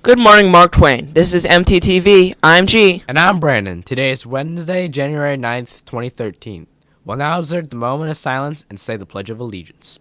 Good morning, Mark Twain. This is Mttv. I'm G. And I'm Brandon. Today is Wednesday, January 9th, 2013. We'll now observe the moment of silence and say the Pledge of Allegiance.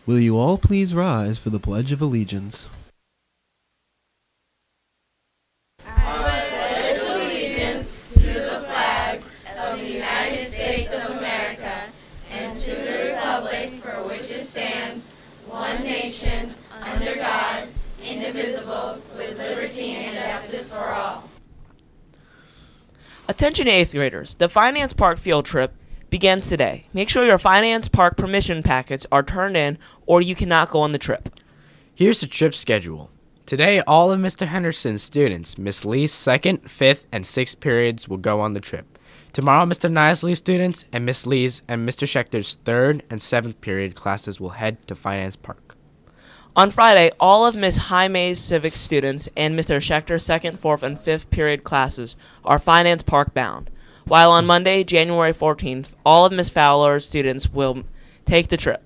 Will you all please rise for the Pledge of Allegiance? Pledge allegiance to the flag of the United States of America and to the republic for which it stands, one nation, under God, indivisible, with liberty and justice for all. Attention 8th graders. The Finance Park field trip begins today. Make sure your Finance Park permission packets are turned in or you cannot go on the trip. Here's the trip schedule. Today, all of Mr. Henderson's students, Miss Lee's 2nd, 5th, and 6th periods will go on the trip. Tomorrow, Mr. Nisley's students and Miss Lee's and Mr. Schechter's 3rd and 7th period classes will head to Finance Park. On Friday, all of Miss Jaime's civics students and Mr. Schechter's 2nd, 4th, and 5th period classes are Finance Park bound. While on Monday, January 14th, all of Miss Fowler's students will take the trip.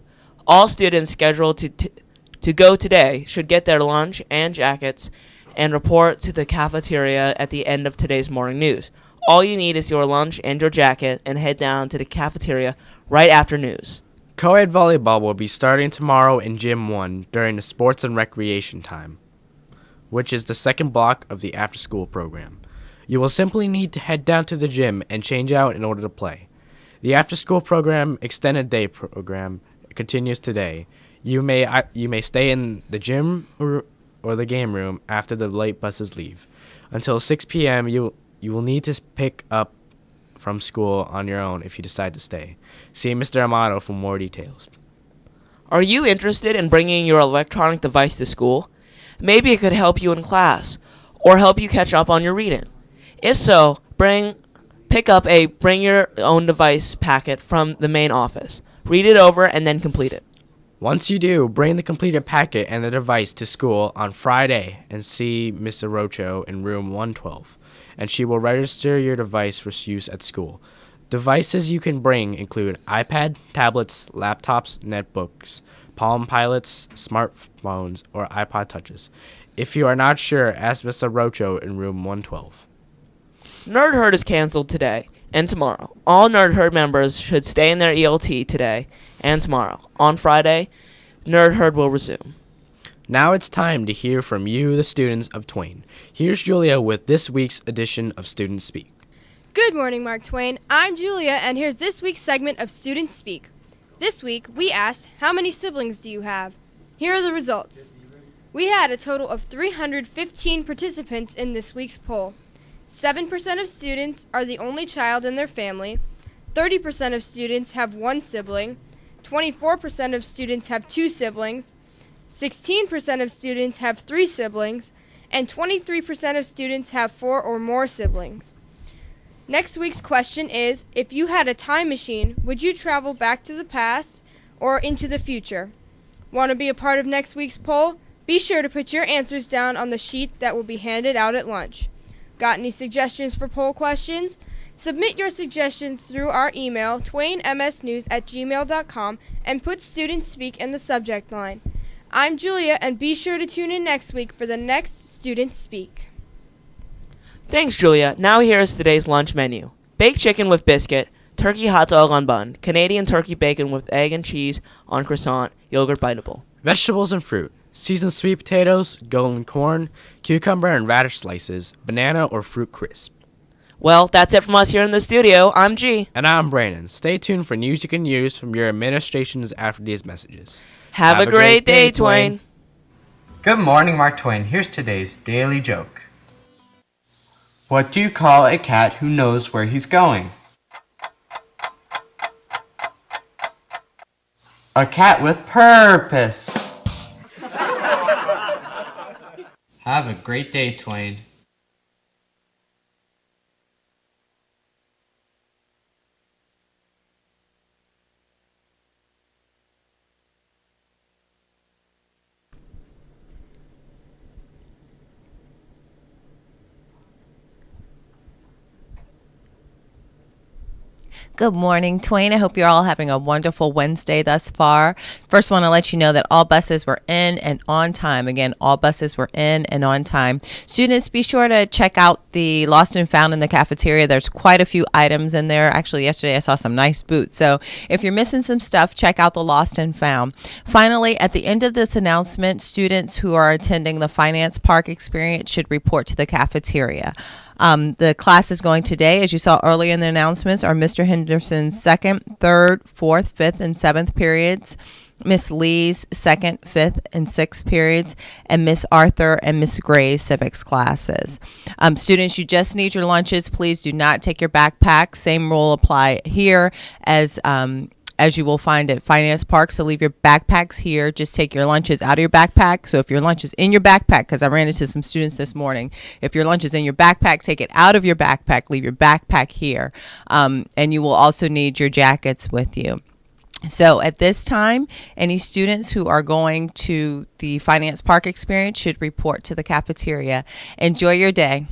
All students scheduled to go today should get their lunch and jackets and report to the cafeteria at the end of today's morning news. All you need is your lunch and your jacket and head down to the cafeteria right after news. Co-ed volleyball will be starting tomorrow in Gym 1 during the sports and recreation time, which is the second block of the after-school program. You will simply need to head down to the gym and change out in order to play. The after-school program, extended day program, continues today. You may stay in the gym or the game room after the late buses leave. Until 6 p.m., you will need to pick up from school on your own if you decide to stay. See Mr. Amato for more details. Are you interested in bringing your electronic device to school? Maybe it could help you in class or help you catch up on your reading. If so, pick up a bring your own device packet from the main office. Read it over and then complete it. Once you do, bring the completed packet and the device to school on Friday and see Ms. Arocho in room 112, and she will register your device for use at school. Devices you can bring include iPad, tablets, laptops, netbooks, Palm Pilots, smartphones, or iPod Touches. If you are not sure, ask Ms. Arocho in room 112. Nerd Herd is canceled today and tomorrow. All Nerd Herd members should stay in their ELT today and tomorrow. On Friday, Nerd Herd will resume. Now it's time to hear from you, the students of Twain. Here's Julia with this week's edition of Student Speak. Good morning, Mark Twain. I'm Julia, and here's this week's segment of Student Speak. This week, we asked, how many siblings do you have? Here are the results. We had a total of 315 participants in this week's poll. 7% of students are the only child in their family, 30% of students have one sibling, 24% of students have two siblings, 16% of students have three siblings, and 23% of students have four or more siblings. Next week's question is, if you had a time machine, would you travel back to the past or into the future? Want to be a part of next week's poll? Be sure to put your answers down on the sheet that will be handed out at lunch. Got any suggestions for poll questions? Submit your suggestions through our email, twainmsnews@gmail.com, and put Student Speak in the subject line. I'm Julia, and be sure to tune in next week for the next Student Speak. Thanks, Julia. Now here is today's lunch menu. Baked chicken with biscuit, turkey hot dog on bun, Canadian turkey bacon with egg and cheese on croissant, yogurt biteable. Vegetables and fruit. seasoned sweet potatoes, golden corn, cucumber and radish slices, banana or fruit crisp. Well, that's it from us here in the studio. I'm G. And I'm Brandon. Stay tuned for news you can use from your administrations after these messages. Have a great day, Twain. Good morning, Mark Twain. Here's today's daily joke. What do you call a cat who knows where he's going? A cat with purpose. Have a great day, Twain. Good morning, Twain. I hope you're all having a wonderful Wednesday thus far. First, want to let you know that all buses were in and on time. Again, all buses were in and on time. Students, be sure to check out the Lost and Found in the cafeteria. There's quite a few items in there. Actually, yesterday I saw some nice boots. So if you're missing some stuff, check out the Lost and Found. Finally, at the end of this announcement, students who are attending the Finance Park experience should report to the cafeteria. The class is going today, as you saw earlier in the announcements, are Mr. Henderson's 2nd, 3rd, 4th, 5th, and 7th periods, Miss Lee's 2nd, 5th, and 6th periods, and Miss Arthur and Miss Gray's civics classes. Students, you just need your lunches. Please do not take your backpack. Same rule apply here as you will find at Finance Park. So leave your backpacks here. Just take your lunches out of your backpack. So if your lunch is in your backpack, because I ran into some students this morning, if your lunch is in your backpack, take it out of your backpack. Leave your backpack here. And you will also need your jackets with you. So at this time, any students who are going to the Finance Park experience should report to the cafeteria. Enjoy your day.